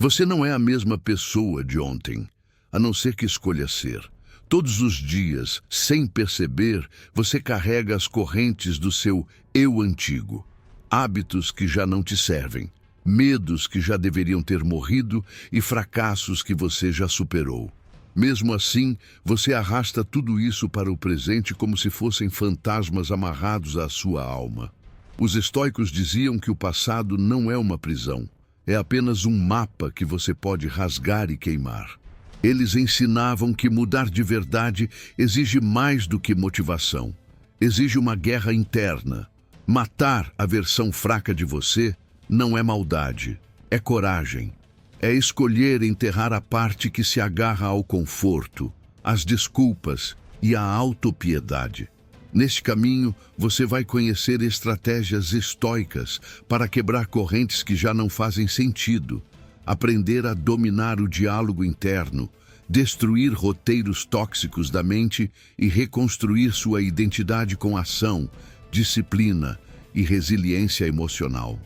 Você não é a mesma pessoa de ontem, a não ser que escolha ser. Todos os dias, sem perceber, você carrega as correntes do seu eu antigo. Hábitos que já não te servem, medos que já deveriam ter morrido e fracassos que você já superou. Mesmo assim, você arrasta tudo isso para o presente como se fossem fantasmas amarrados à sua alma. Os estoicos diziam que o passado não é uma prisão, é apenas um mapa que você pode rasgar e queimar. Eles ensinavam que mudar de verdade exige mais do que motivação. Exige uma guerra interna. Matar a versão fraca de você não é maldade, é coragem. É escolher enterrar a parte que se agarra ao conforto, às desculpas e à autopiedade. Neste caminho, você vai conhecer estratégias estoicas para quebrar correntes que já não fazem sentido, aprender a dominar o diálogo interno, destruir roteiros tóxicos da mente e reconstruir sua identidade com ação, disciplina e resiliência emocional.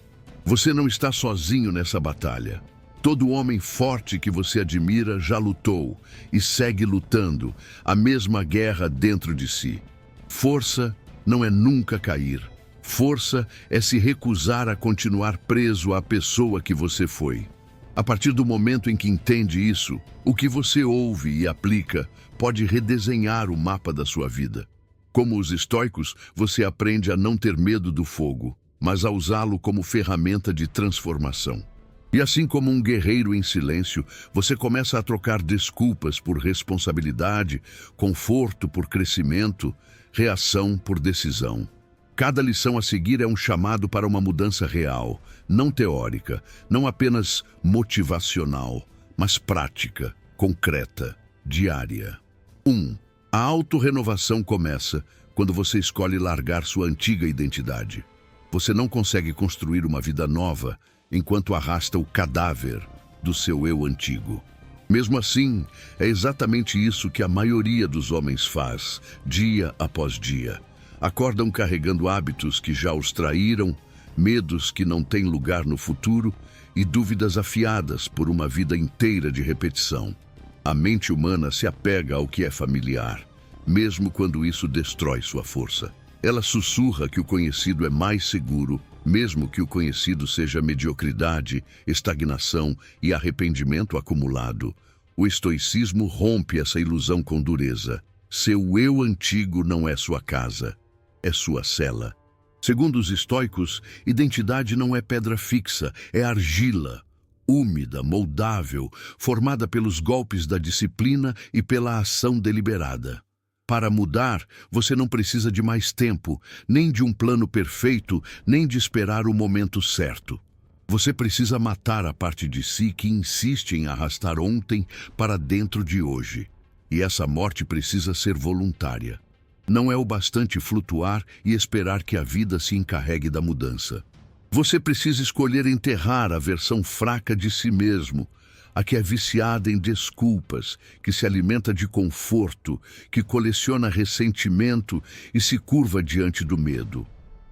Você não está sozinho nessa batalha. Todo homem forte que você admira já lutou e segue lutando a mesma guerra dentro de si. Força não é nunca cair. Força é se recusar a continuar preso à pessoa que você foi. A partir do momento em que entende isso, o que você ouve e aplica pode redesenhar o mapa da sua vida. Como os estoicos, você aprende a não ter medo do fogo, mas a usá-lo como ferramenta de transformação. E assim como um guerreiro em silêncio, você começa a trocar desculpas por responsabilidade, conforto por crescimento, reação por decisão. Cada lição a seguir é um chamado para uma mudança real, não teórica, não apenas motivacional, mas prática, concreta, diária. 1. A autorrenovação começa quando você escolhe largar sua antiga identidade. Você não consegue construir uma vida nova enquanto arrasta o cadáver do seu eu antigo. Mesmo assim, é exatamente isso que a maioria dos homens faz, dia após dia. Acordam carregando hábitos que já os traíram, medos que não têm lugar no futuro e dúvidas afiadas por uma vida inteira de repetição. A mente humana se apega ao que é familiar, mesmo quando isso destrói sua força. Ela sussurra que o conhecido é mais seguro, mesmo que o conhecido seja mediocridade, estagnação e arrependimento acumulado. O estoicismo rompe essa ilusão com dureza. Seu eu antigo não é sua casa, é sua cela. Segundo os estoicos, identidade não é pedra fixa, é argila, úmida, moldável, formada pelos golpes da disciplina e pela ação deliberada. Para mudar, você não precisa de mais tempo, nem de um plano perfeito, nem de esperar o momento certo. Você precisa matar a parte de si que insiste em arrastar ontem para dentro de hoje. E essa morte precisa ser voluntária. Não é o bastante flutuar e esperar que a vida se encarregue da mudança. Você precisa escolher enterrar a versão fraca de si mesmo, a que é viciada em desculpas, que se alimenta de conforto, que coleciona ressentimento e se curva diante do medo.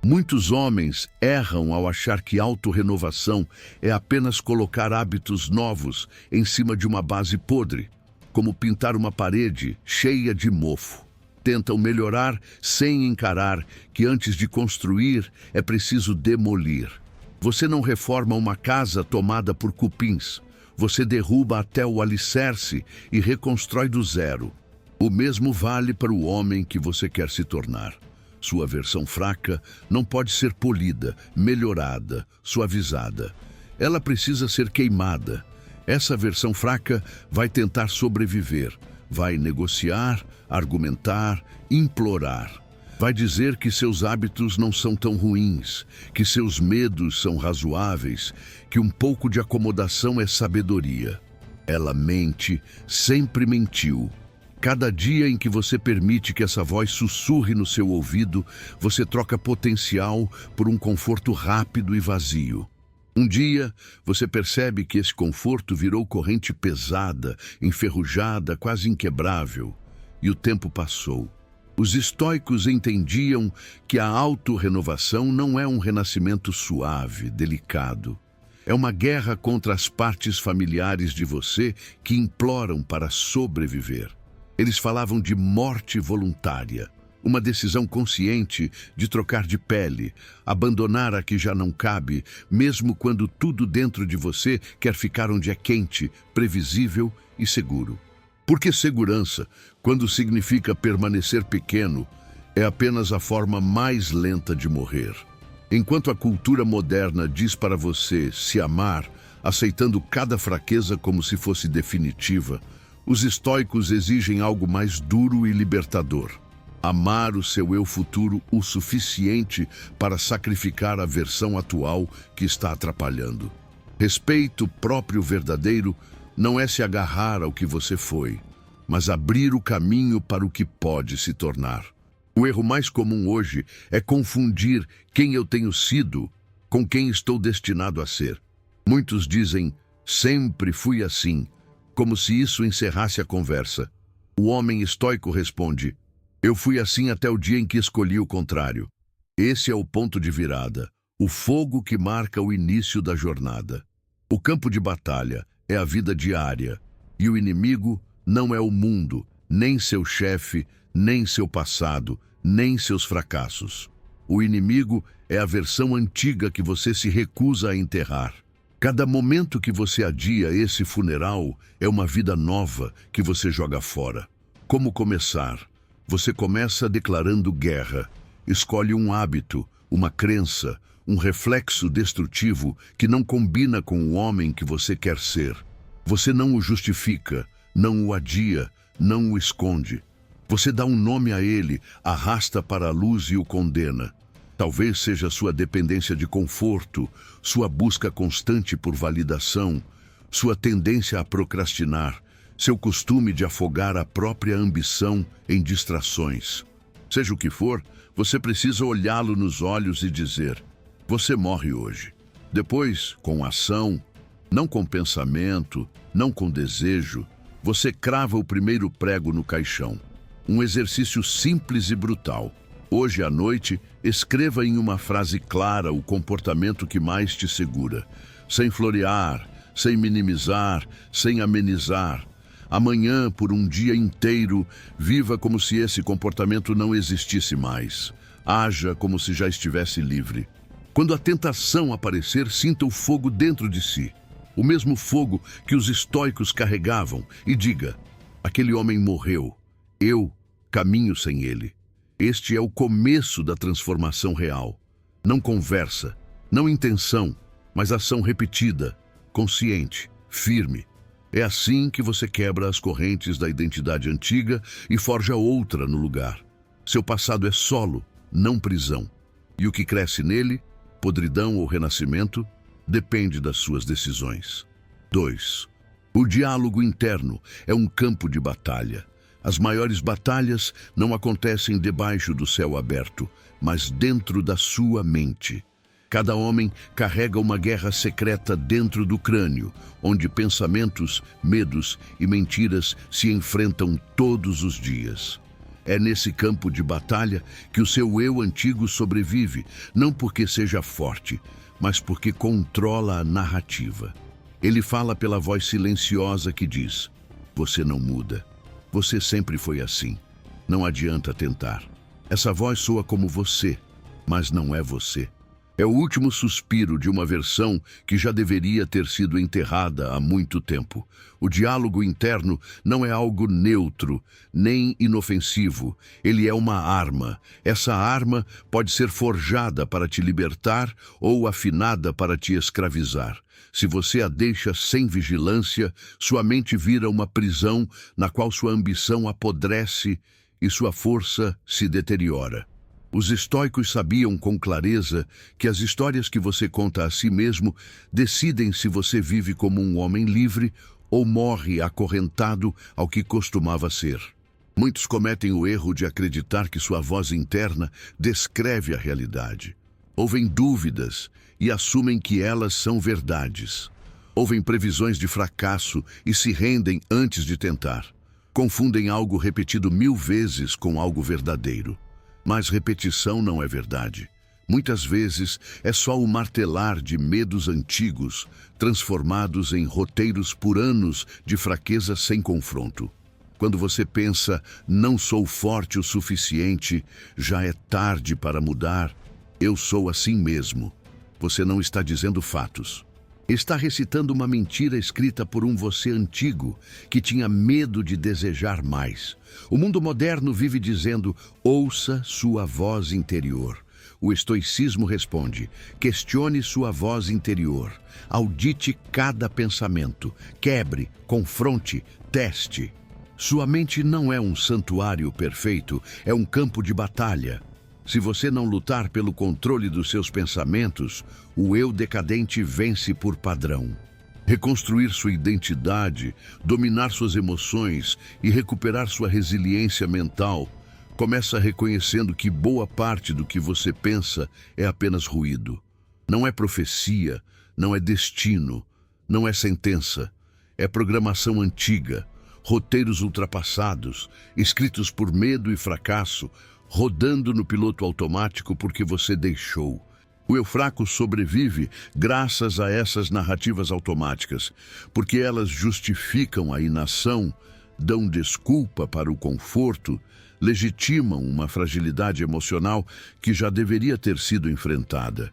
Muitos homens erram ao achar que autorrenovação é apenas colocar hábitos novos em cima de uma base podre, como pintar uma parede cheia de mofo. Tentam melhorar sem encarar que antes de construir é preciso demolir. Você não reforma uma casa tomada por cupins. Você derruba até o alicerce e reconstrói do zero. O mesmo vale para o homem que você quer se tornar. Sua versão fraca não pode ser polida, melhorada, suavizada. Ela precisa ser queimada. Essa versão fraca vai tentar sobreviver, vai negociar, argumentar, implorar. Vai dizer que seus hábitos não são tão ruins, que seus medos são razoáveis, que um pouco de acomodação é sabedoria. Ela mente, sempre mentiu. Cada dia em que você permite que essa voz sussurre no seu ouvido, você troca potencial por um conforto rápido e vazio. Um dia, você percebe que esse conforto virou corrente pesada, enferrujada, quase inquebrável. E o tempo passou. Os estoicos entendiam que a autorrenovação não é um renascimento suave, delicado. É uma guerra contra as partes familiares de você que imploram para sobreviver. Eles falavam de morte voluntária, uma decisão consciente de trocar de pele, abandonar a que já não cabe, mesmo quando tudo dentro de você quer ficar onde é quente, previsível e seguro. Porque segurança, quando significa permanecer pequeno, é apenas a forma mais lenta de morrer. Enquanto a cultura moderna diz para você se amar, aceitando cada fraqueza como se fosse definitiva, os estoicos exigem algo mais duro e libertador. Amar o seu eu futuro o suficiente para sacrificar a versão atual que está atrapalhando. Respeito próprio verdadeiro não é se agarrar ao que você foi, mas abrir o caminho para o que pode se tornar. O erro mais comum hoje é confundir quem eu tenho sido com quem estou destinado a ser. Muitos dizem, sempre fui assim, como se isso encerrasse a conversa. O homem estoico responde, eu fui assim até o dia em que escolhi o contrário. Esse é o ponto de virada, o fogo que marca o início da jornada. O campo de batalha é a vida diária, e o inimigo não é o mundo, nem seu chefe, nem seu passado, nem seus fracassos. O inimigo é a versão antiga que você se recusa a enterrar. Cada momento que você adia esse funeral é uma vida nova que você joga fora. Como começar? Você começa declarando guerra. Escolhe um hábito, uma crença, um reflexo destrutivo que não combina com o homem que você quer ser. Você não o justifica, não o adia, não o esconde. Você dá um nome a ele, arrasta para a luz e o condena. Talvez seja sua dependência de conforto, sua busca constante por validação, sua tendência a procrastinar, seu costume de afogar a própria ambição em distrações. Seja o que for, você precisa olhá-lo nos olhos e dizer, você morre hoje. Depois, com ação, não com pensamento, não com desejo, você crava o primeiro prego no caixão. Um exercício simples e brutal. Hoje à noite, escreva em uma frase clara o comportamento que mais te segura. Sem florear, sem minimizar, sem amenizar. Amanhã, por um dia inteiro, viva como se esse comportamento não existisse mais. Haja como se já estivesse livre. Quando a tentação aparecer, sinta o fogo dentro de si. O mesmo fogo que os estoicos carregavam e diga, aquele homem morreu. Eu caminho sem ele. Este é o começo da transformação real. Não conversa, não intenção, mas ação repetida, consciente, firme. É assim que você quebra as correntes da identidade antiga e forja outra no lugar. Seu passado é solo, não prisão. E o que cresce nele, podridão ou renascimento, depende das suas decisões. 2. O diálogo interno é um campo de batalha. As maiores batalhas não acontecem debaixo do céu aberto, mas dentro da sua mente. Cada homem carrega uma guerra secreta dentro do crânio, onde pensamentos, medos e mentiras se enfrentam todos os dias. É nesse campo de batalha que o seu eu antigo sobrevive, não porque seja forte, mas porque controla a narrativa. Ele fala pela voz silenciosa que diz, você não muda. Você sempre foi assim. Não adianta tentar. Essa voz soa como você, mas não é você. É o último suspiro de uma versão que já deveria ter sido enterrada há muito tempo. O diálogo interno não é algo neutro, nem inofensivo. Ele é uma arma. Essa arma pode ser forjada para te libertar ou afinada para te escravizar. Se você a deixa sem vigilância, sua mente vira uma prisão na qual sua ambição apodrece e sua força se deteriora. Os estoicos sabiam com clareza que as histórias que você conta a si mesmo decidem se você vive como um homem livre ou morre acorrentado ao que costumava ser. Muitos cometem o erro de acreditar que sua voz interna descreve a realidade. Ouvem dúvidas e assumem que elas são verdades. Ouvem previsões de fracasso e se rendem antes de tentar. Confundem algo repetido 1000 vezes com algo verdadeiro. Mas repetição não é verdade. Muitas vezes é só o martelar de medos antigos, transformados em roteiros por anos de fraqueza sem confronto. Quando você pensa, não sou forte o suficiente, já é tarde para mudar, eu sou assim mesmo. Você não está dizendo fatos. Está recitando uma mentira escrita por um você antigo, que tinha medo de desejar mais. O mundo moderno vive dizendo, ouça sua voz interior. O estoicismo responde, questione sua voz interior. Audite cada pensamento, quebre, confronte, teste. Sua mente não é um santuário perfeito, é um campo de batalha. Se você não lutar pelo controle dos seus pensamentos, o eu decadente vence por padrão. Reconstruir sua identidade, dominar suas emoções e recuperar sua resiliência mental começa reconhecendo que boa parte do que você pensa é apenas ruído. Não é profecia, não é destino, não é sentença. É programação antiga, roteiros ultrapassados, escritos por medo e fracasso, rodando no piloto automático porque você deixou. O eu fraco sobrevive graças a essas narrativas automáticas, porque elas justificam a inação, dão desculpa para o conforto, legitimam uma fragilidade emocional que já deveria ter sido enfrentada.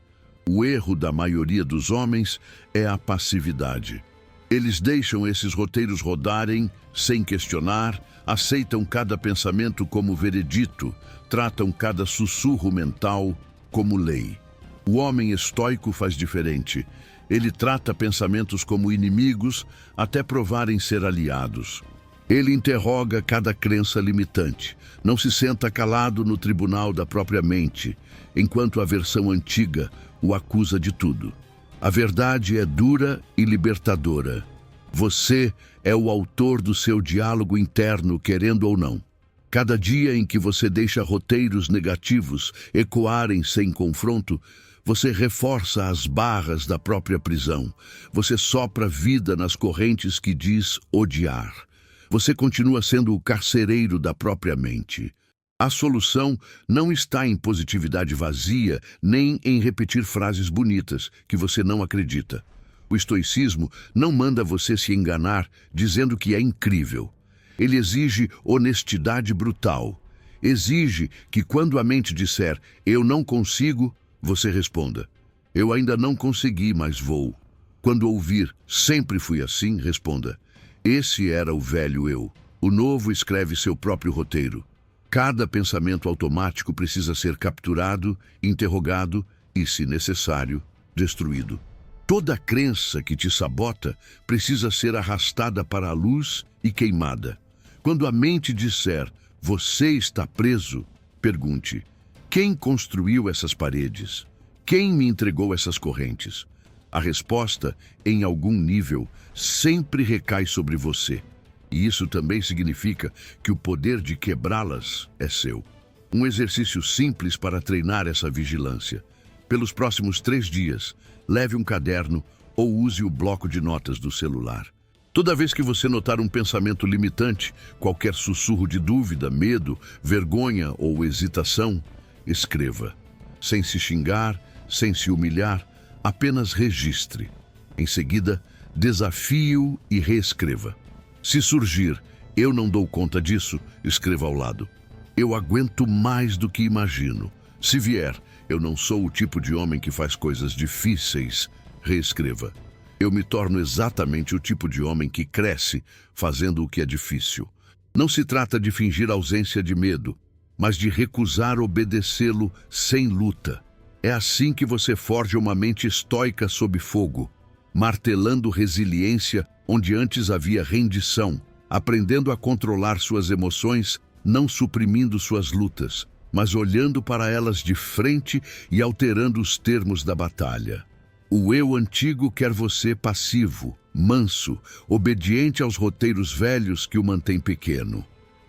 O erro da maioria dos homens é a passividade. Eles deixam esses roteiros rodarem sem questionar, aceitam cada pensamento como veredito, tratam cada sussurro mental como lei. O homem estoico faz diferente. Ele trata pensamentos como inimigos até provarem ser aliados. Ele interroga cada crença limitante. Não se senta calado no tribunal da própria mente, enquanto a versão antiga o acusa de tudo. A verdade é dura e libertadora. Você é o autor do seu diálogo interno, querendo ou não. Cada dia em que você deixa roteiros negativos ecoarem sem confronto, você reforça as barras da própria prisão. Você sopra vida nas correntes que diz odiar. Você continua sendo o carcereiro da própria mente. A solução não está em positividade vazia, nem em repetir frases bonitas que você não acredita. O estoicismo não manda você se enganar dizendo que é incrível. Ele exige honestidade brutal. Exige que quando a mente disser, eu não consigo, você responda, eu ainda não consegui, mas vou. Quando ouvir, sempre fui assim, responda, esse era o velho eu. O novo escreve seu próprio roteiro. Cada pensamento automático precisa ser capturado, interrogado e, se necessário, destruído. Toda crença que te sabota precisa ser arrastada para a luz e queimada. Quando a mente disser, você está preso, pergunte, quem construiu essas paredes? Quem me entregou essas correntes? A resposta, em algum nível, sempre recai sobre você. E isso também significa que o poder de quebrá-las é seu. Um exercício simples para treinar essa vigilância. Pelos próximos 3 dias, leve um caderno ou use o bloco de notas do celular. Toda vez que você notar um pensamento limitante, qualquer sussurro de dúvida, medo, vergonha ou hesitação, escreva. Sem se xingar, sem se humilhar, apenas registre. Em seguida, desafie-o e reescreva. Se surgir, eu não dou conta disso, escreva ao lado. Eu aguento mais do que imagino. Se vier, eu não sou o tipo de homem que faz coisas difíceis, reescreva. Eu me torno exatamente o tipo de homem que cresce fazendo o que é difícil. Não se trata de fingir ausência de medo, mas de recusar obedecê-lo sem luta. É assim que você forja uma mente estoica sob fogo, martelando resiliência onde antes havia rendição, aprendendo a controlar suas emoções, não suprimindo suas lutas, mas olhando para elas de frente e alterando os termos da batalha. O eu antigo quer você passivo, manso, obediente aos roteiros velhos que o mantêm pequeno.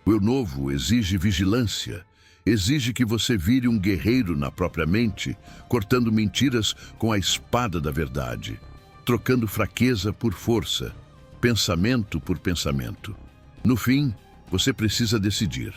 O eu novo exige vigilância, exige que você vire um guerreiro na própria mente, cortando mentiras com a espada da verdade, trocando fraqueza por força, pensamento por pensamento. No fim, você precisa decidir.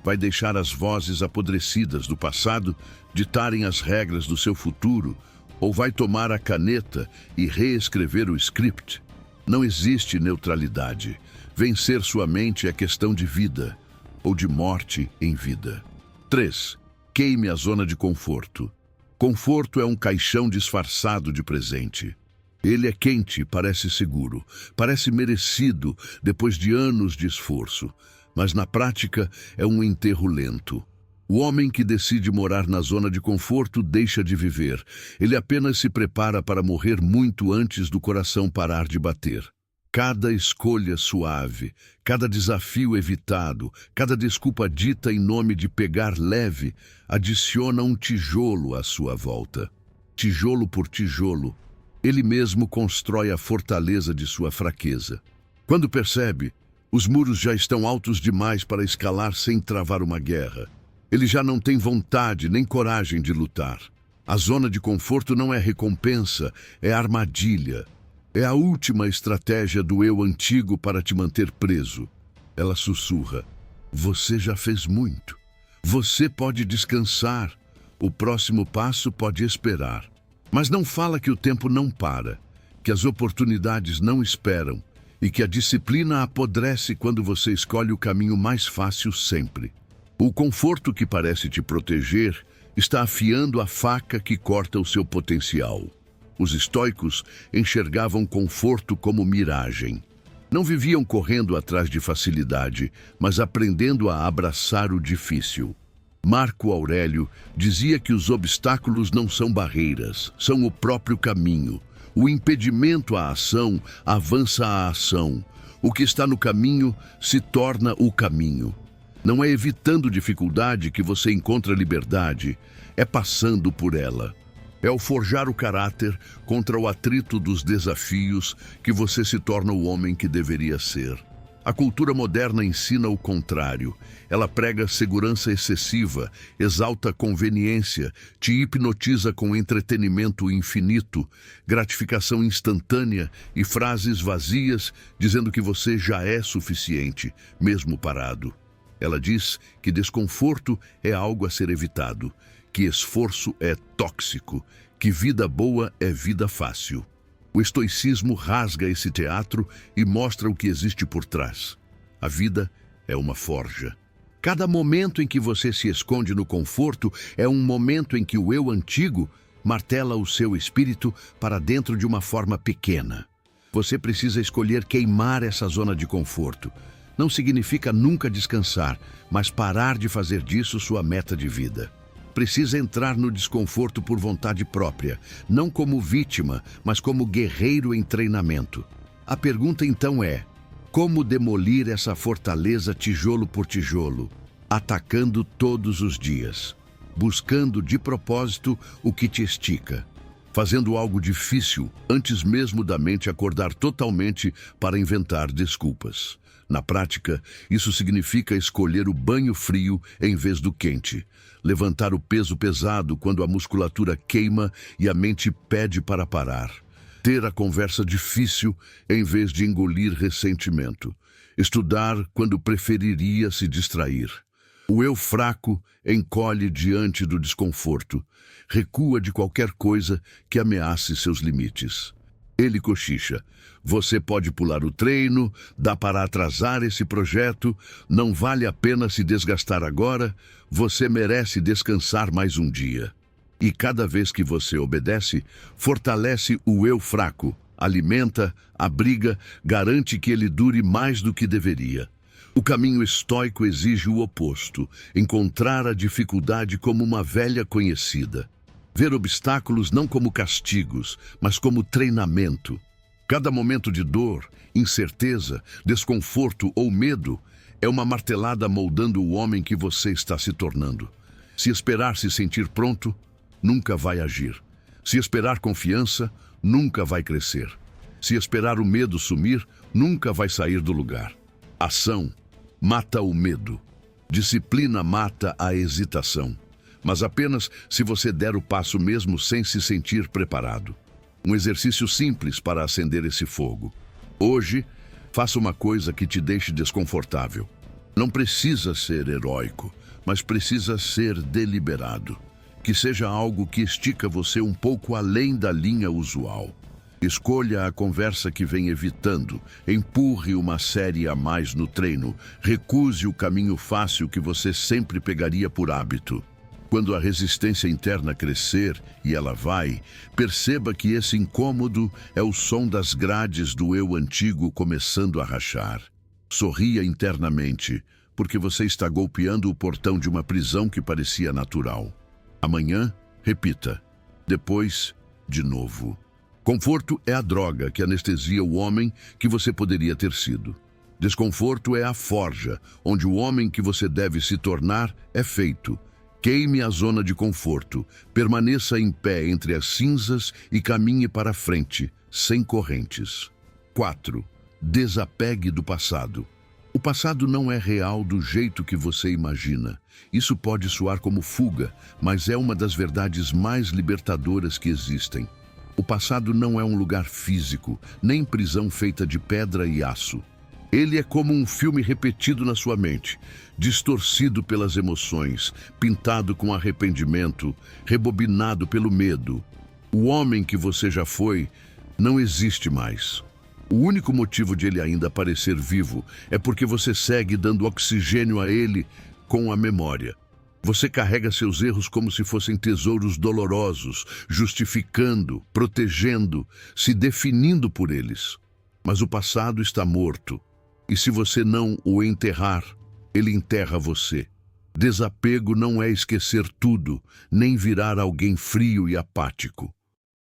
Vai deixar as vozes apodrecidas do passado ditarem as regras do seu futuro, ou vai tomar a caneta e reescrever o script? Não existe neutralidade. Vencer sua mente é questão de vida ou de morte em vida. 3. Queime a zona de conforto. Conforto é um caixão disfarçado de presente. Ele é quente, parece seguro, parece merecido depois de anos de esforço, mas na prática é um enterro lento. O homem que decide morar na zona de conforto deixa de viver. Ele apenas se prepara para morrer muito antes do coração parar de bater. Cada escolha suave, cada desafio evitado, cada desculpa dita em nome de pegar leve, adiciona um tijolo à sua volta. Tijolo por tijolo, ele mesmo constrói a fortaleza de sua fraqueza. Quando percebe, os muros já estão altos demais para escalar sem travar uma guerra. Ele já não tem vontade nem coragem de lutar. A zona de conforto não é recompensa, é armadilha. É a última estratégia do eu antigo para te manter preso. Ela sussurra: você já fez muito. Você pode descansar. O próximo passo pode esperar. Mas não fala que o tempo não para, que as oportunidades não esperam e que a disciplina apodrece quando você escolhe o caminho mais fácil sempre. O conforto que parece te proteger está afiando a faca que corta o seu potencial. Os estoicos enxergavam conforto como miragem. Não viviam correndo atrás de facilidade, mas aprendendo a abraçar o difícil. Marco Aurélio dizia que os obstáculos não são barreiras, são o próprio caminho. O impedimento à ação avança a ação. O que está no caminho se torna o caminho. Não é evitando dificuldade que você encontra liberdade, é passando por ela. É ao forjar o caráter contra o atrito dos desafios que você se torna o homem que deveria ser. A cultura moderna ensina o contrário. Ela prega segurança excessiva, exalta conveniência, te hipnotiza com entretenimento infinito, gratificação instantânea e frases vazias dizendo que você já é suficiente, mesmo parado. Ela diz que desconforto é algo a ser evitado, que esforço é tóxico, que vida boa é vida fácil. O estoicismo rasga esse teatro e mostra o que existe por trás. A vida é uma forja. Cada momento em que você se esconde no conforto é um momento em que o eu antigo martela o seu espírito para dentro de uma forma pequena. Você precisa escolher queimar essa zona de conforto. Não significa nunca descansar, mas parar de fazer disso sua meta de vida. Precisa entrar no desconforto por vontade própria, não como vítima, mas como guerreiro em treinamento. A pergunta então é: como demolir essa fortaleza tijolo por tijolo? Atacando todos os dias, buscando de propósito o que te estica, fazendo algo difícil antes mesmo da mente acordar totalmente para inventar desculpas. Na prática, isso significa escolher o banho frio em vez do quente, levantar o peso pesado quando a musculatura queima e a mente pede para parar, ter a conversa difícil em vez de engolir ressentimento, estudar quando preferiria se distrair. O eu fraco encolhe diante do desconforto, recua de qualquer coisa que ameace seus limites. Ele cochicha: você pode pular o treino, dá para atrasar esse projeto, não vale a pena se desgastar agora, você merece descansar mais um dia. E cada vez que você obedece, fortalece o eu fraco, alimenta, abriga, garante que ele dure mais do que deveria. O caminho estoico exige o oposto, encontrar a dificuldade como uma velha conhecida. Ver obstáculos não como castigos, mas como treinamento. Cada momento de dor, incerteza, desconforto ou medo é uma martelada moldando o homem que você está se tornando. Se esperar se sentir pronto, nunca vai agir. Se esperar confiança, nunca vai crescer. Se esperar o medo sumir, nunca vai sair do lugar. Ação mata o medo. Disciplina mata a hesitação. Mas apenas se você der o passo mesmo sem se sentir preparado. Um exercício simples para acender esse fogo. Hoje, faça uma coisa que te deixe desconfortável. Não precisa ser heróico, mas precisa ser deliberado. Que seja algo que estica você um pouco além da linha usual. Escolha a conversa que vem evitando, empurre uma série a mais no treino, recuse o caminho fácil que você sempre pegaria por hábito. Quando a resistência interna crescer, e ela vai, perceba que esse incômodo é o som das grades do eu antigo começando a rachar. Sorria internamente, porque você está golpeando o portão de uma prisão que parecia natural. Amanhã, repita. Depois, de novo. Conforto é a droga que anestesia o homem que você poderia ter sido. Desconforto é a forja, onde o homem que você deve se tornar é feito. Queime a zona de conforto, permaneça em pé entre as cinzas e caminhe para frente, sem correntes. 4. Desapegue do passado. O passado não é real do jeito que você imagina. Isso pode soar como fuga, mas é uma das verdades mais libertadoras que existem. O passado não é um lugar físico, nem prisão feita de pedra e aço. Ele é como um filme repetido na sua mente, distorcido pelas emoções, pintado com arrependimento, rebobinado pelo medo. O homem que você já foi não existe mais. O único motivo de ele ainda parecer vivo é porque você segue dando oxigênio a ele com a memória. Você carrega seus erros como se fossem tesouros dolorosos, justificando, protegendo, se definindo por eles. Mas o passado está morto. E se você não o enterrar, ele enterra você. Desapego não é esquecer tudo, nem virar alguém frio e apático.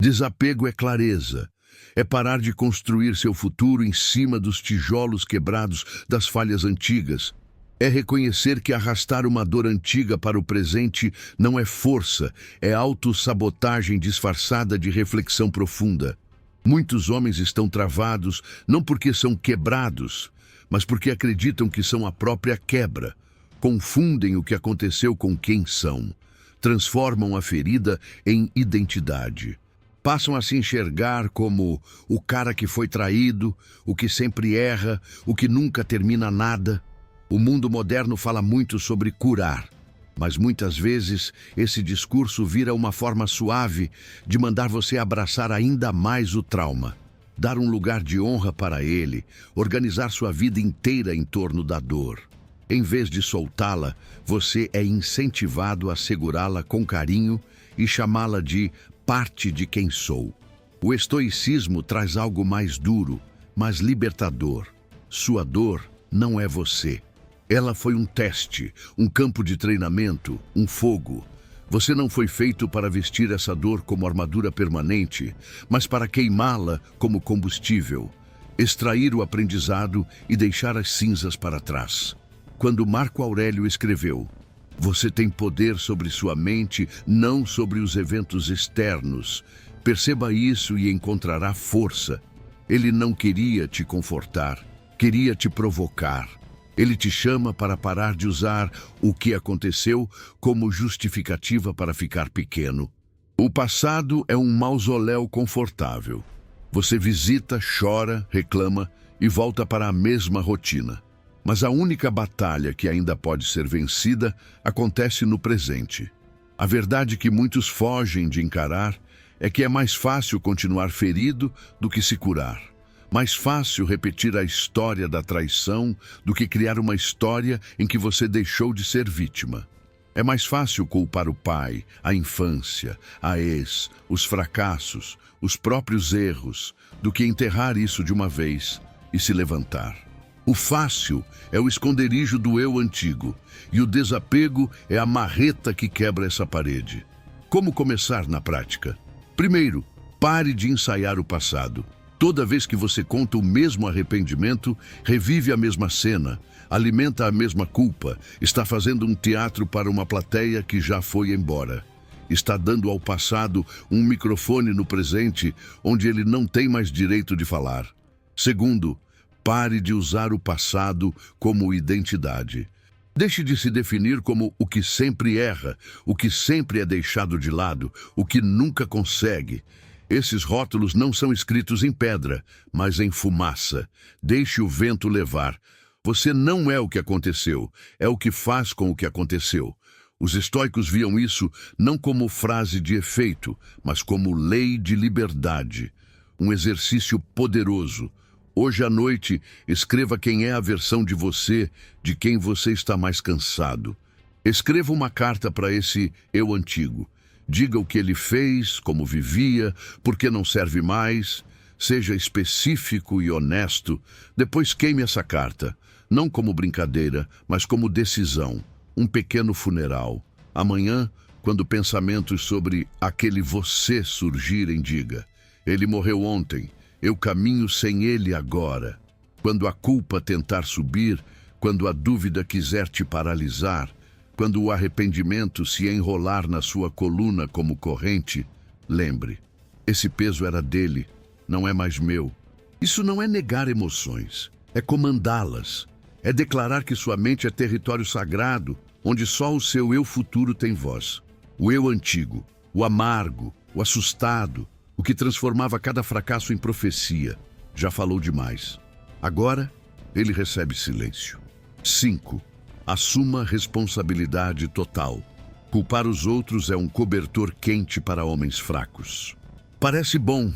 Desapego é clareza. É parar de construir seu futuro em cima dos tijolos quebrados das falhas antigas. É reconhecer que arrastar uma dor antiga para o presente não é força, é autossabotagem disfarçada de reflexão profunda. Muitos homens estão travados não porque são quebrados, mas porque acreditam que são a própria quebra. Confundem o que aconteceu com quem são. Transformam a ferida em identidade. Passam a se enxergar como o cara que foi traído, o que sempre erra, o que nunca termina nada. O mundo moderno fala muito sobre curar, mas muitas vezes esse discurso vira uma forma suave de mandar você abraçar ainda mais o trauma. Dar um lugar de honra para ele, organizar sua vida inteira em torno da dor. Em vez de soltá-la, você é incentivado a segurá-la com carinho e chamá-la de parte de quem sou. O estoicismo traz algo mais duro, mais libertador. Sua dor não é você. Ela foi um teste, um campo de treinamento, um fogo. Você não foi feito para vestir essa dor como armadura permanente, mas para queimá-la como combustível, extrair o aprendizado e deixar as cinzas para trás. Quando Marco Aurélio escreveu: "Você tem poder sobre sua mente, não sobre os eventos externos. Perceba isso e encontrará força." Ele não queria te confortar, queria te provocar. Ele te chama para parar de usar o que aconteceu como justificativa para ficar pequeno. O passado é um mausoléu confortável. Você visita, chora, reclama e volta para a mesma rotina. Mas a única batalha que ainda pode ser vencida acontece no presente. A verdade que muitos fogem de encarar é que é mais fácil continuar ferido do que se curar. Mais fácil repetir a história da traição do que criar uma história em que você deixou de ser vítima. É mais fácil culpar o pai, a infância, a ex, os fracassos, os próprios erros, do que enterrar isso de uma vez e se levantar. O fácil é o esconderijo do eu antigo, e o desapego é a marreta que quebra essa parede. Como começar na prática? Primeiro, pare de ensaiar o passado. Toda vez que você conta o mesmo arrependimento, revive a mesma cena, alimenta a mesma culpa, está fazendo um teatro para uma plateia que já foi embora. Está dando ao passado um microfone no presente onde ele não tem mais direito de falar. Segundo, pare de usar o passado como identidade. Deixe de se definir como o que sempre erra, o que sempre é deixado de lado, o que nunca consegue. Esses rótulos não são escritos em pedra, mas em fumaça. Deixe o vento levar. Você não é o que aconteceu, é o que faz com o que aconteceu. Os estoicos viam isso não como frase de efeito, mas como lei de liberdade. Um exercício poderoso. Hoje à noite, escreva quem é a versão de você, de quem você está mais cansado. Escreva uma carta para esse eu antigo. Diga o que ele fez, como vivia, por que não serve mais. Seja específico e honesto. Depois queime essa carta, não como brincadeira, mas como decisão. Um pequeno funeral. Amanhã, quando pensamentos sobre aquele você surgirem, diga: ele morreu ontem, eu caminho sem ele agora. Quando a culpa tentar subir, quando a dúvida quiser te paralisar, quando o arrependimento se enrolar na sua coluna como corrente, lembre, esse peso era dele, não é mais meu. Isso não é negar emoções, é comandá-las. É declarar que sua mente é território sagrado, onde só o seu eu futuro tem voz. O eu antigo, o amargo, o assustado, o que transformava cada fracasso em profecia, já falou demais. Agora, ele recebe silêncio. 5. Assuma responsabilidade total. Culpar os outros é um cobertor quente para homens fracos. Parece bom,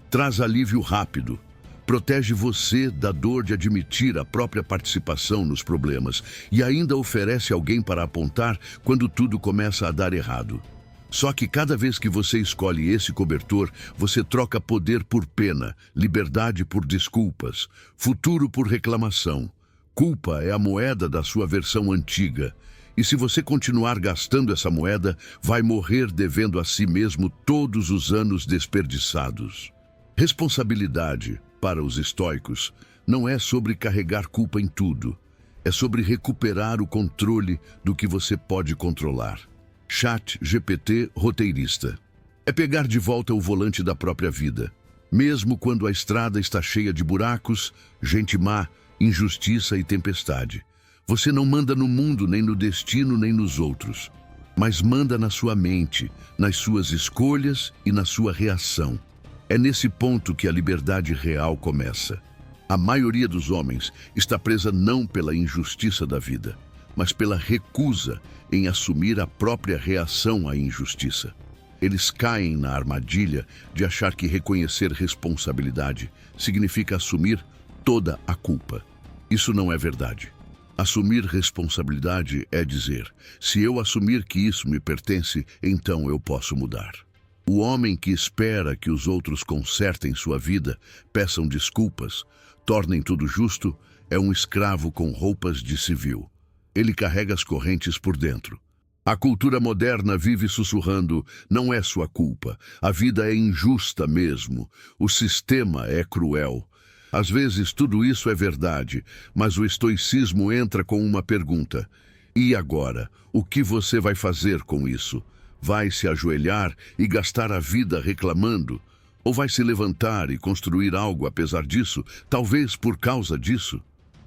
traz alívio rápido. Protege você da dor de admitir a própria participação nos problemas e ainda oferece alguém para apontar quando tudo começa a dar errado. Só que cada vez que você escolhe esse cobertor, você troca poder por pena, liberdade por desculpas, futuro por reclamação. Culpa é a moeda da sua versão antiga. E se você continuar gastando essa moeda, vai morrer devendo a si mesmo todos os anos desperdiçados. Responsabilidade, para os estoicos, não é sobre carregar culpa em tudo. É sobre recuperar o controle do que você pode controlar. ChatGPT roteirista. É pegar de volta o volante da própria vida. Mesmo quando a estrada está cheia de buracos, gente má, injustiça e tempestade. Você não manda no mundo, nem no destino, nem nos outros. Mas manda na sua mente, nas suas escolhas e na sua reação. É nesse ponto que a liberdade real começa. A maioria dos homens está presa não pela injustiça da vida, mas pela recusa em assumir a própria reação à injustiça. Eles caem na armadilha de achar que reconhecer responsabilidade significa assumir toda a culpa. Isso não é verdade. Assumir responsabilidade é dizer: se eu assumir que isso me pertence, então eu posso mudar. O homem que espera que os outros consertem sua vida, peçam desculpas, tornem tudo justo, é um escravo com roupas de civil. Ele carrega as correntes por dentro. A cultura moderna vive sussurrando: não é sua culpa, a vida é injusta mesmo, o sistema é cruel. Às vezes tudo isso é verdade, mas o estoicismo entra com uma pergunta: e agora? O que você vai fazer com isso? Vai se ajoelhar e gastar a vida reclamando? Ou vai se levantar e construir algo apesar disso, talvez por causa disso?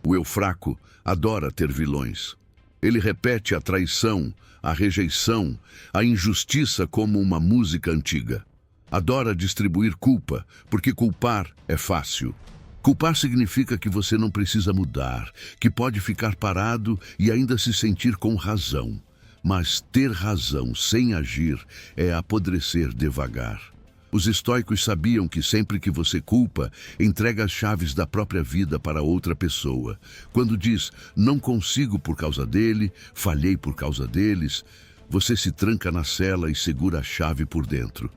O eu fraco adora ter vilões. Ele repete a traição, a rejeição, a injustiça como uma música antiga. Adora distribuir culpa, porque culpar é fácil. Culpar significa que você não precisa mudar, que pode ficar parado e ainda se sentir com razão. Mas ter razão sem agir é apodrecer devagar. Os estoicos sabiam que sempre que você culpa, entrega as chaves da própria vida para outra pessoa. Quando diz: não consigo por causa dele, falhei por causa deles, você se tranca na cela e segura a chave por dentro.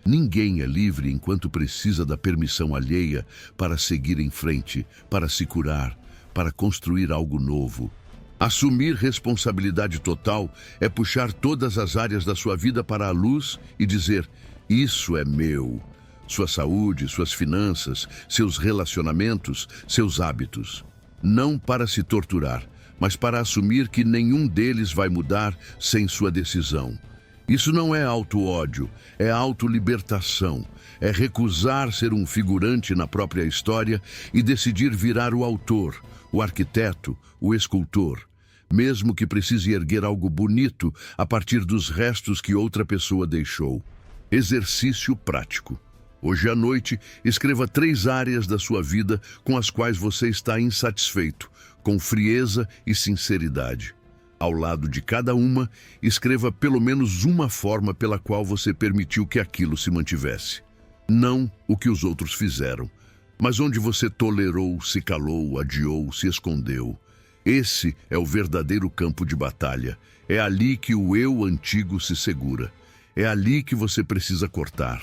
Ninguém é livre enquanto precisa da permissão alheia para seguir em frente, para se curar, para construir algo novo. Assumir responsabilidade total é puxar todas as áreas da sua vida para a luz e dizer: isso é meu. Sua saúde, suas finanças, seus relacionamentos, seus hábitos. Não para se torturar, mas para assumir que nenhum deles vai mudar sem sua decisão. Isso não é auto-ódio, é auto-libertação. É recusar ser um figurante na própria história e decidir virar o autor, o arquiteto, o escultor. Mesmo que precise erguer algo bonito a partir dos restos que outra pessoa deixou. Exercício prático. Hoje à noite, escreva 3 áreas da sua vida com as quais você está insatisfeito, com frieza e sinceridade. Ao lado de cada uma, escreva pelo menos uma forma pela qual você permitiu que aquilo se mantivesse. Não o que os outros fizeram, mas onde você tolerou, se calou, adiou, se escondeu. Esse é o verdadeiro campo de batalha. É ali que o eu antigo se segura. É ali que você precisa cortar.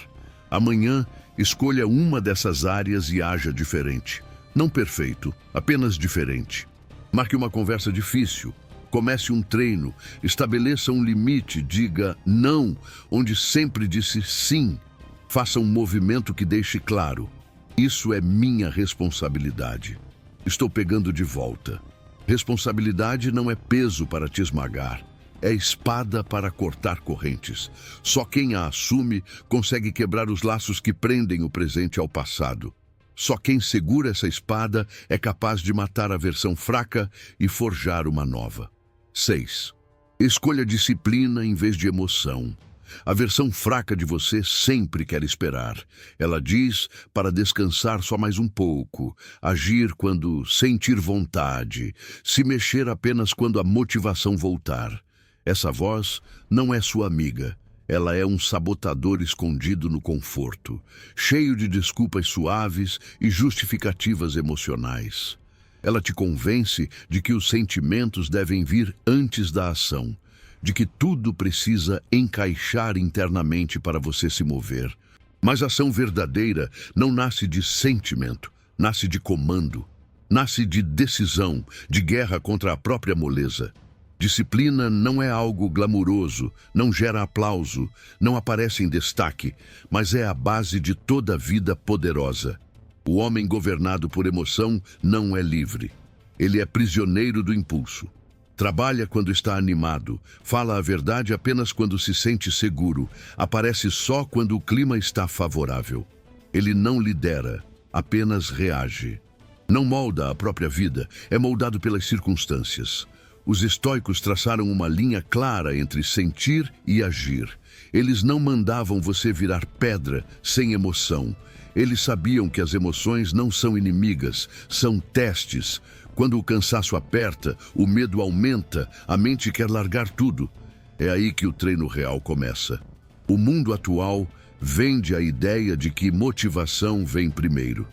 Amanhã, escolha uma dessas áreas e haja diferente. Não perfeito, apenas diferente. Marque uma conversa difícil. Comece um treino. Estabeleça um limite. Diga não, onde sempre disse sim. Faça um movimento que deixe claro: isso é minha responsabilidade. Estou pegando de volta. Responsabilidade não é peso para te esmagar. É espada para cortar correntes. Só quem a assume consegue quebrar os laços que prendem o presente ao passado. Só quem segura essa espada é capaz de matar a versão fraca e forjar uma nova. 6. Escolha disciplina em vez de emoção. A versão fraca de você sempre quer esperar. Ela diz para descansar só mais um pouco, agir quando sentir vontade, se mexer apenas quando a motivação voltar. Essa voz não é sua amiga. Ela é um sabotador escondido no conforto, cheio de desculpas suaves e justificativas emocionais. Ela te convence de que os sentimentos devem vir antes da ação, de que tudo precisa encaixar internamente para você se mover. Mas a ação verdadeira não nasce de sentimento, nasce de comando, nasce de decisão, de guerra contra a própria moleza. Disciplina não é algo glamuroso, não gera aplauso, não aparece em destaque, mas é a base de toda vida poderosa. O homem governado por emoção não é livre. Ele é prisioneiro do impulso. Trabalha quando está animado, fala a verdade apenas quando se sente seguro, aparece só quando o clima está favorável. Ele não lidera, apenas reage. Não molda a própria vida, é moldado pelas circunstâncias. Os estoicos traçaram uma linha clara entre sentir e agir. Eles não mandavam você virar pedra sem emoção. Eles sabiam que as emoções não são inimigas, são testes. Quando o cansaço aperta, o medo aumenta, a mente quer largar tudo. É aí que o treino real começa. O mundo atual vende a ideia de que motivação vem primeiro.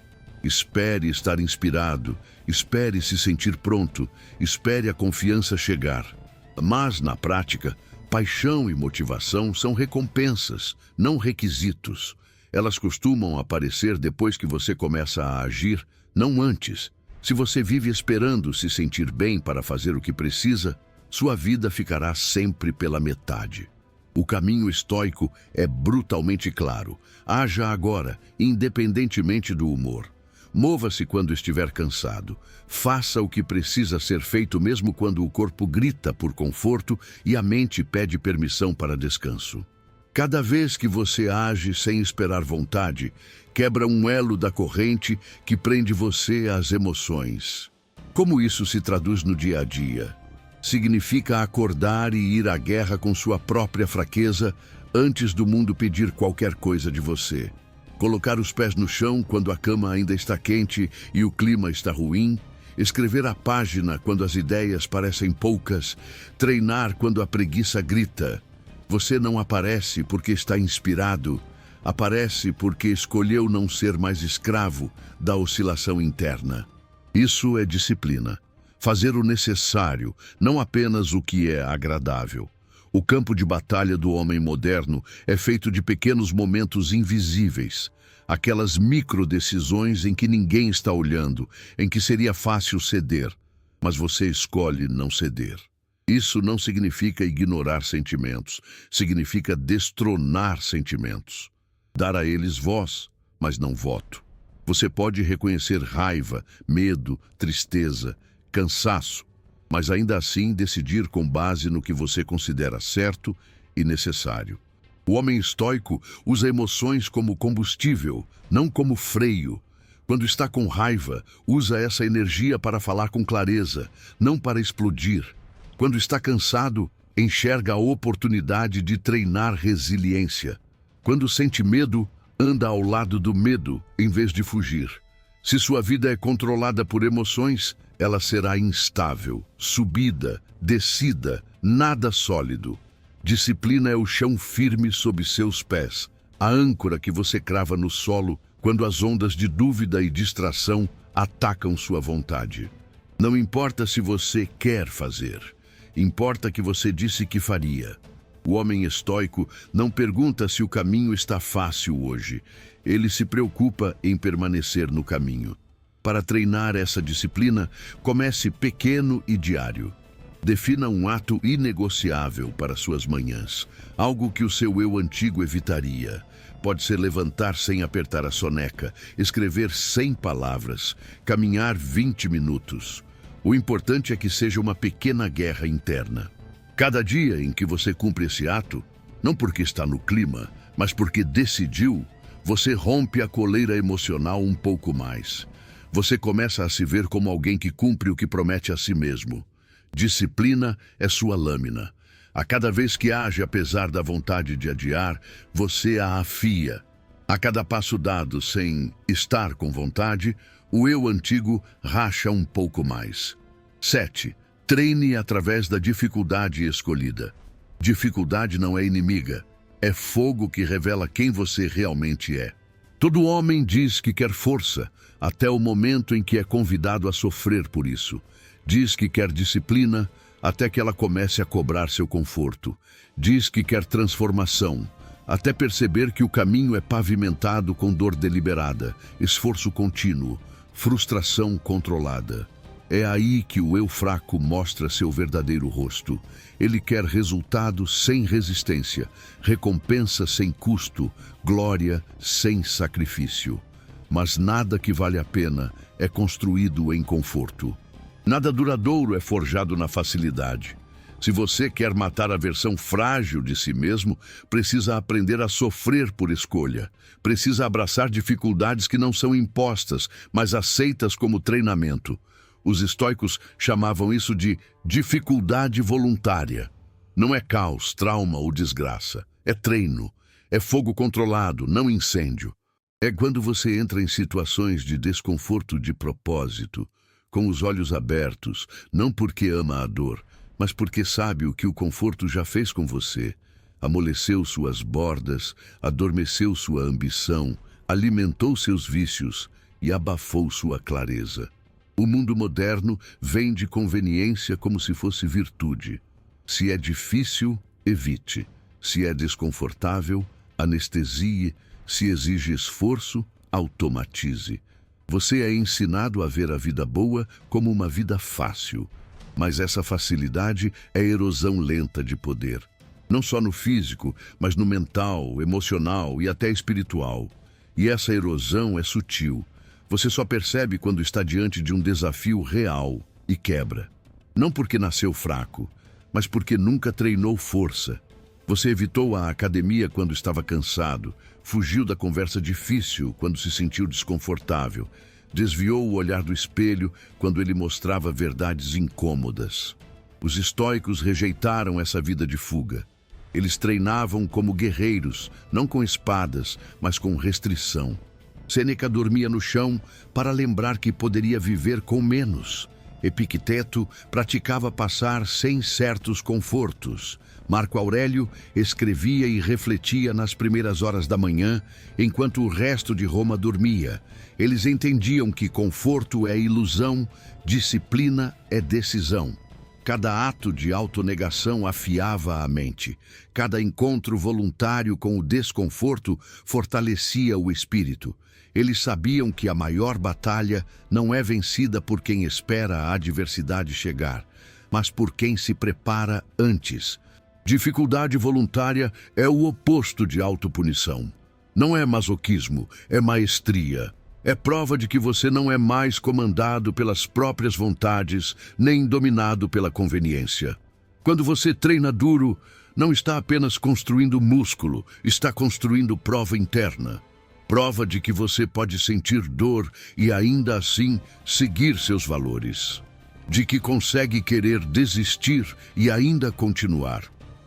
Espere estar inspirado, espere se sentir pronto, espere a confiança chegar. Mas, na prática, paixão e motivação são recompensas, não requisitos. Elas costumam aparecer depois que você começa a agir, não antes. Se você vive esperando se sentir bem para fazer o que precisa, sua vida ficará sempre pela metade. O caminho estoico é brutalmente claro. Haja agora, independentemente do humor. Mova-se quando estiver cansado. Faça o que precisa ser feito mesmo quando o corpo grita por conforto e a mente pede permissão para descanso. Cada vez que você age sem esperar vontade, quebra um elo da corrente que prende você às emoções. Como isso se traduz no dia a dia? Significa acordar e ir à guerra com sua própria fraqueza antes do mundo pedir qualquer coisa de você. Colocar os pés no chão quando a cama ainda está quente e o clima está ruim. Escrever a página quando as ideias parecem poucas. Treinar quando a preguiça grita. Você não aparece porque está inspirado. Aparece porque escolheu não ser mais escravo da oscilação interna. Isso é disciplina. Fazer o necessário, não apenas o que é agradável. O campo de batalha do homem moderno é feito de pequenos momentos invisíveis. Aquelas microdecisões em que ninguém está olhando, em que seria fácil ceder, mas você escolhe não ceder. Isso não significa ignorar sentimentos, significa destronar sentimentos. Dar a eles voz, mas não voto. Você pode reconhecer raiva, medo, tristeza, cansaço, mas ainda assim decidir com base no que você considera certo e necessário. O homem estoico usa emoções como combustível, não como freio. Quando está com raiva, usa essa energia para falar com clareza, não para explodir. Quando está cansado, enxerga a oportunidade de treinar resiliência. Quando sente medo, anda ao lado do medo em vez de fugir. Se sua vida é controlada por emoções, ela será instável, subida, descida, nada sólido. Disciplina é o chão firme sob seus pés, a âncora que você crava no solo quando as ondas de dúvida e distração atacam sua vontade. Não importa se você quer fazer, importa que você disse que faria. O homem estoico não pergunta se o caminho está fácil hoje. Ele se preocupa em permanecer no caminho. Para treinar essa disciplina, comece pequeno e diário. Defina um ato inegociável para suas manhãs, algo que o seu eu antigo evitaria. Pode ser levantar sem apertar a soneca, escrever 100 palavras, caminhar 20 minutos. O importante é que seja uma pequena guerra interna. Cada dia em que você cumpre esse ato, não porque está no clima, mas porque decidiu, você rompe a coleira emocional um pouco mais. Você começa a se ver como alguém que cumpre o que promete a si mesmo. Disciplina é sua lâmina. A cada vez que age apesar da vontade de adiar, você a afia. A cada passo dado sem estar com vontade, o eu antigo racha um pouco mais. 7. Treine através da dificuldade escolhida. Dificuldade não é inimiga. É fogo que revela quem você realmente é. Todo homem diz que quer força, até o momento em que é convidado a sofrer por isso. Diz que quer disciplina, até que ela comece a cobrar seu conforto. Diz que quer transformação, até perceber que o caminho é pavimentado com dor deliberada, esforço contínuo, frustração controlada. É aí que o eu fraco mostra seu verdadeiro rosto. Ele quer resultado sem resistência, recompensa sem custo, glória sem sacrifício. Mas nada que vale a pena é construído em conforto. Nada duradouro é forjado na facilidade. Se você quer matar a versão frágil de si mesmo, precisa aprender a sofrer por escolha. Precisa abraçar dificuldades que não são impostas, mas aceitas como treinamento. Os estoicos chamavam isso de dificuldade voluntária. Não é caos, trauma ou desgraça. É treino. É fogo controlado, não incêndio. É quando você entra em situações de desconforto de propósito, com os olhos abertos, não porque ama a dor, mas porque sabe o que o conforto já fez com você. Amoleceu suas bordas, adormeceu sua ambição, alimentou seus vícios e abafou sua clareza. O mundo moderno vende conveniência como se fosse virtude. Se é difícil, evite. Se é desconfortável, anestesie. Se exige esforço, automatize. Você é ensinado a ver a vida boa como uma vida fácil. Mas essa facilidade é erosão lenta de poder. Não só no físico, mas no mental, emocional e até espiritual. E essa erosão é sutil. Você só percebe quando está diante de um desafio real e quebra. Não porque nasceu fraco, mas porque nunca treinou força. Você evitou a academia quando estava cansado, fugiu da conversa difícil quando se sentiu desconfortável, desviou o olhar do espelho quando ele mostrava verdades incômodas. Os estoicos rejeitaram essa vida de fuga. Eles treinavam como guerreiros, não com espadas, mas com restrição. Sêneca dormia no chão para lembrar que poderia viver com menos. Epicteto praticava passar sem certos confortos. Marco Aurélio escrevia e refletia nas primeiras horas da manhã, enquanto o resto de Roma dormia. Eles entendiam que conforto é ilusão, disciplina é decisão. Cada ato de autonegação afiava a mente. Cada encontro voluntário com o desconforto fortalecia o espírito. Eles sabiam que a maior batalha não é vencida por quem espera a adversidade chegar, mas por quem se prepara antes. Dificuldade voluntária é o oposto de autopunição. Não é masoquismo, é maestria. É prova de que você não é mais comandado pelas próprias vontades, nem dominado pela conveniência. Quando você treina duro, não está apenas construindo músculo, está construindo prova interna. Prova de que você pode sentir dor e ainda assim seguir seus valores. De que consegue querer desistir e ainda continuar.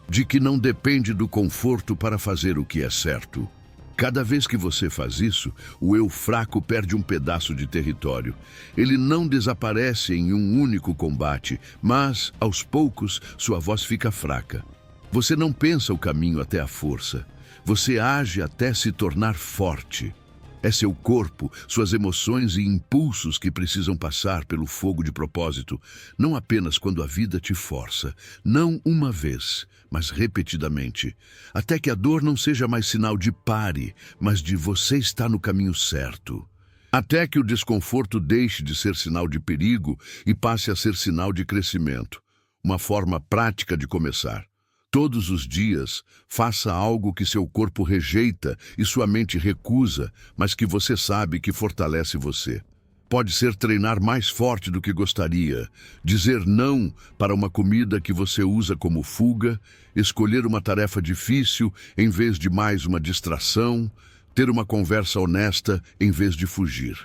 De que não depende do conforto para fazer o que é certo. Cada vez que você faz isso, o eu fraco perde um pedaço de território. Ele não desaparece em um único combate, mas, aos poucos, sua voz fica fraca. Você não pensa o caminho até a força. Você age até se tornar forte. É seu corpo, suas emoções e impulsos que precisam passar pelo fogo de propósito, não apenas quando a vida te força, não uma vez, mas repetidamente, até que a dor não seja mais sinal de pare, mas de você está no caminho certo. Até que o desconforto deixe de ser sinal de perigo e passe a ser sinal de crescimento. Uma forma prática de começar. Todos os dias, faça algo que seu corpo rejeita e sua mente recusa, mas que você sabe que fortalece você. Pode ser treinar mais forte do que gostaria, dizer não para uma comida que você usa como fuga, escolher uma tarefa difícil em vez de mais uma distração, ter uma conversa honesta em vez de fugir.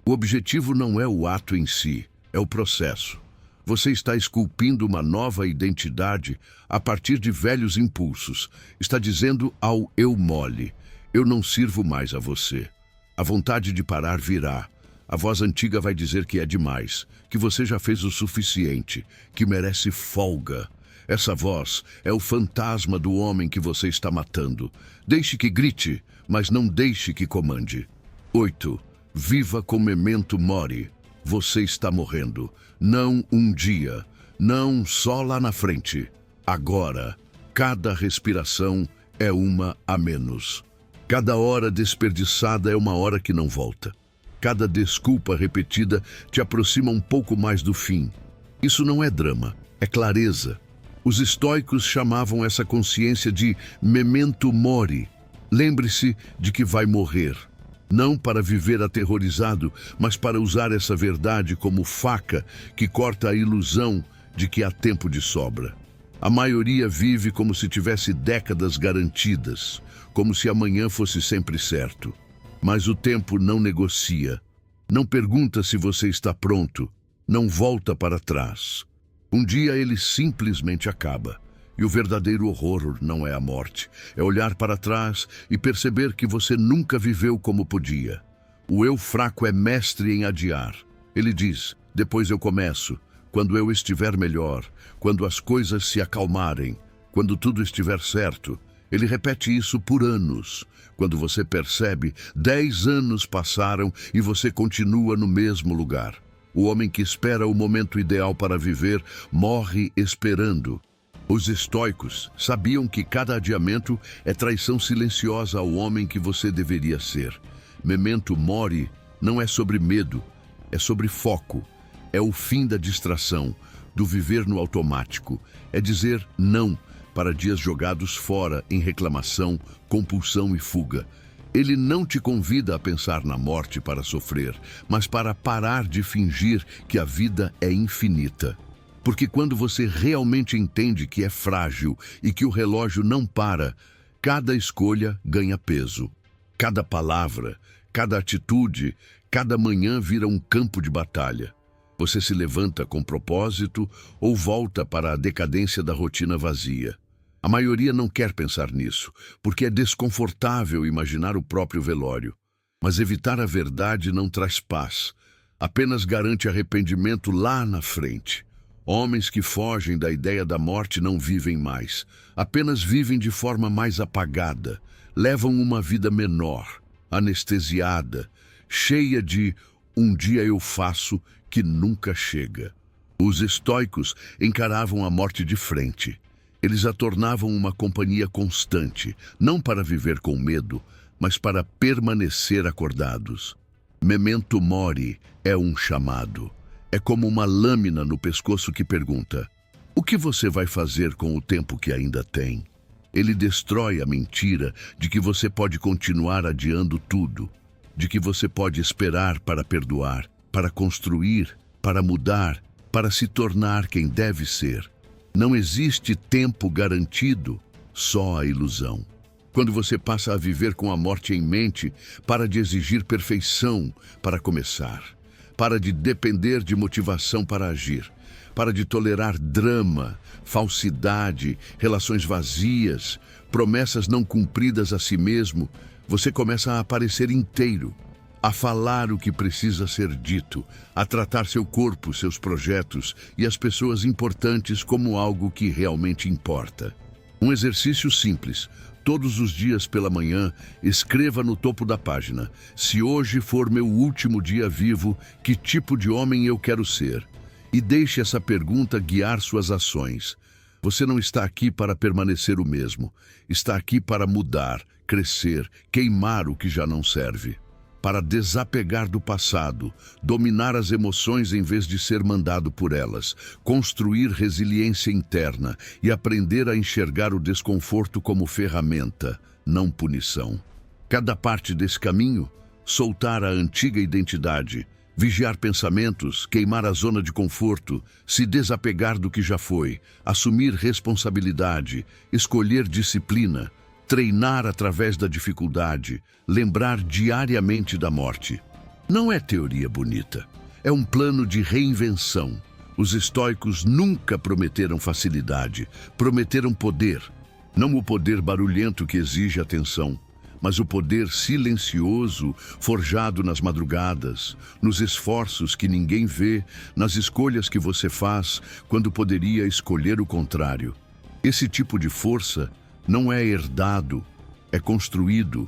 O objetivo não é o ato em si, é o processo. Você está esculpindo uma nova identidade a partir de velhos impulsos. Está dizendo ao eu mole, eu não sirvo mais a você. A vontade de parar virá. A voz antiga vai dizer que é demais, que você já fez o suficiente, que merece folga. Essa voz é o fantasma do homem que você está matando. Deixe que grite, mas não deixe que comande. 8. Viva com memento mori. Você está morrendo. Não um dia. Não só lá na frente. Agora. Cada respiração é uma a menos. Cada hora desperdiçada é uma hora que não volta. Cada desculpa repetida te aproxima um pouco mais do fim. Isso não é drama, é clareza. Os estoicos chamavam essa consciência de memento mori. Lembre-se de que vai morrer. Não para viver aterrorizado, mas para usar essa verdade como faca que corta a ilusão de que há tempo de sobra. A maioria vive como se tivesse décadas garantidas, como se amanhã fosse sempre certo. Mas o tempo não negocia, não pergunta se você está pronto, não volta para trás. Um dia ele simplesmente acaba. E o verdadeiro horror não é a morte, é olhar para trás e perceber que você nunca viveu como podia. O eu fraco é mestre em adiar. Ele diz, depois eu começo, quando eu estiver melhor, quando as coisas se acalmarem, quando tudo estiver certo. Ele repete isso por anos. Quando você percebe, 10 anos passaram e você continua no mesmo lugar. O homem que espera o momento ideal para viver morre esperando. Os estoicos sabiam que cada adiamento é traição silenciosa ao homem que você deveria ser. Memento mori não é sobre medo, é sobre foco. É o fim da distração, do viver no automático. É dizer não para dias jogados fora em reclamação, compulsão e fuga. Ele não te convida a pensar na morte para sofrer, mas para parar de fingir que a vida é infinita. Porque quando você realmente entende que é frágil e que o relógio não para, cada escolha ganha peso. Cada palavra, cada atitude, cada manhã vira um campo de batalha. Você se levanta com propósito ou volta para a decadência da rotina vazia. A maioria não quer pensar nisso, porque é desconfortável imaginar o próprio velório. Mas evitar a verdade não traz paz, apenas garante arrependimento lá na frente. Homens que fogem da ideia da morte não vivem mais, apenas vivem de forma mais apagada, levam uma vida menor, anestesiada, cheia de um dia eu faço que nunca chega. Os estoicos encaravam a morte de frente. Eles a tornavam uma companhia constante, não para viver com medo, mas para permanecer acordados. Memento mori é um chamado. É como uma lâmina no pescoço que pergunta: o que você vai fazer com o tempo que ainda tem? Ele destrói a mentira de que você pode continuar adiando tudo, de que você pode esperar para perdoar, para construir, para mudar, para se tornar quem deve ser. Não existe tempo garantido, só a ilusão. Quando você passa a viver com a morte em mente, para de exigir perfeição para começar. Para de depender de motivação para agir. Para de tolerar drama, falsidade, relações vazias, promessas não cumpridas a si mesmo. Você começa a aparecer inteiro, a falar o que precisa ser dito, a tratar seu corpo, seus projetos e as pessoas importantes como algo que realmente importa. Um exercício simples. Todos os dias pela manhã, escreva no topo da página: se hoje for meu último dia vivo, que tipo de homem eu quero ser? E deixe essa pergunta guiar suas ações. Você não está aqui para permanecer o mesmo. Está aqui para mudar, crescer, queimar o que já não serve. Para desapegar do passado, dominar as emoções em vez de ser mandado por elas, construir resiliência interna e aprender a enxergar o desconforto como ferramenta, não punição. Cada parte desse caminho, soltar a antiga identidade, vigiar pensamentos, queimar a zona de conforto, se desapegar do que já foi, assumir responsabilidade, escolher disciplina, treinar através da dificuldade, lembrar diariamente da morte. Não é teoria bonita, é um plano de reinvenção. Os estoicos nunca prometeram facilidade, prometeram poder. Não o poder barulhento que exige atenção, mas o poder silencioso, forjado nas madrugadas, nos esforços que ninguém vê, nas escolhas que você faz quando poderia escolher o contrário. Esse tipo de força não é herdado, é construído.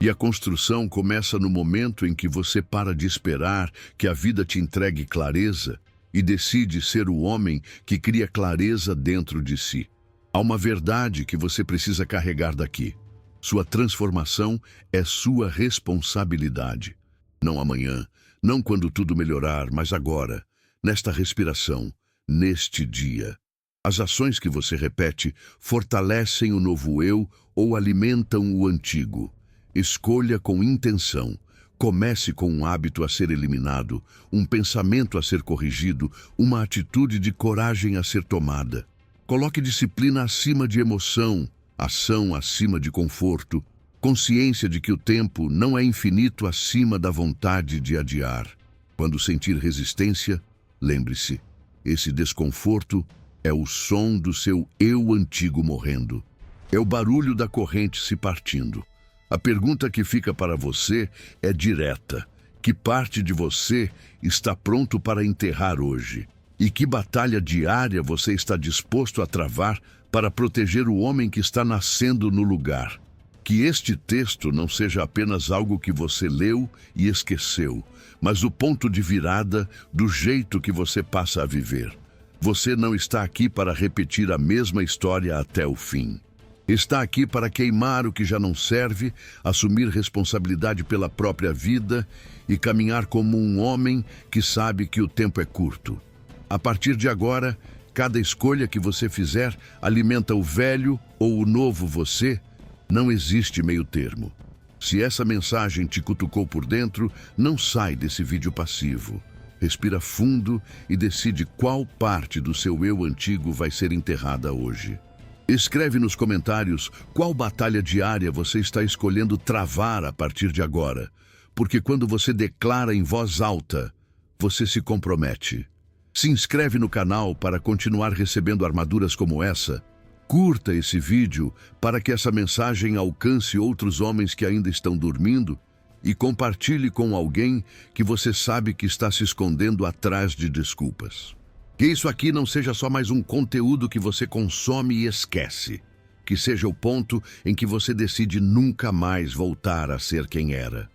E a construção começa no momento em que você para de esperar que a vida te entregue clareza e decide ser o homem que cria clareza dentro de si. Há uma verdade que você precisa carregar daqui. Sua transformação é sua responsabilidade. Não amanhã, não quando tudo melhorar, mas agora, nesta respiração, neste dia. As ações que você repete fortalecem o novo eu ou alimentam o antigo. Escolha com intenção. Comece com um hábito a ser eliminado, um pensamento a ser corrigido, uma atitude de coragem a ser tomada. Coloque disciplina acima de emoção, ação acima de conforto, consciência de que o tempo não é infinito acima da vontade de adiar. Quando sentir resistência, lembre-se, esse desconforto é o som do seu eu antigo morrendo. É o barulho da corrente se partindo. A pergunta que fica para você é direta. Que parte de você está pronto para enterrar hoje? E que batalha diária você está disposto a travar para proteger o homem que está nascendo no lugar? Que este texto não seja apenas algo que você leu e esqueceu, mas o ponto de virada do jeito que você passa a viver. Você não está aqui para repetir a mesma história até o fim. Está aqui para queimar o que já não serve, assumir responsabilidade pela própria vida e caminhar como um homem que sabe que o tempo é curto. A partir de agora, cada escolha que você fizer alimenta o velho ou o novo você. Não existe meio termo. Se essa mensagem te cutucou por dentro, não sai desse vídeo passivo. Respira fundo e decide qual parte do seu eu antigo vai ser enterrada hoje. Escreve nos comentários qual batalha diária você está escolhendo travar a partir de agora, porque quando você declara em voz alta, você se compromete. Se inscreve no canal para continuar recebendo armaduras como essa. Curta esse vídeo para que essa mensagem alcance outros homens que ainda estão dormindo e compartilhe com alguém que você sabe que está se escondendo atrás de desculpas. Que isso aqui não seja só mais um conteúdo que você consome e esquece. Que seja o ponto em que você decide nunca mais voltar a ser quem era.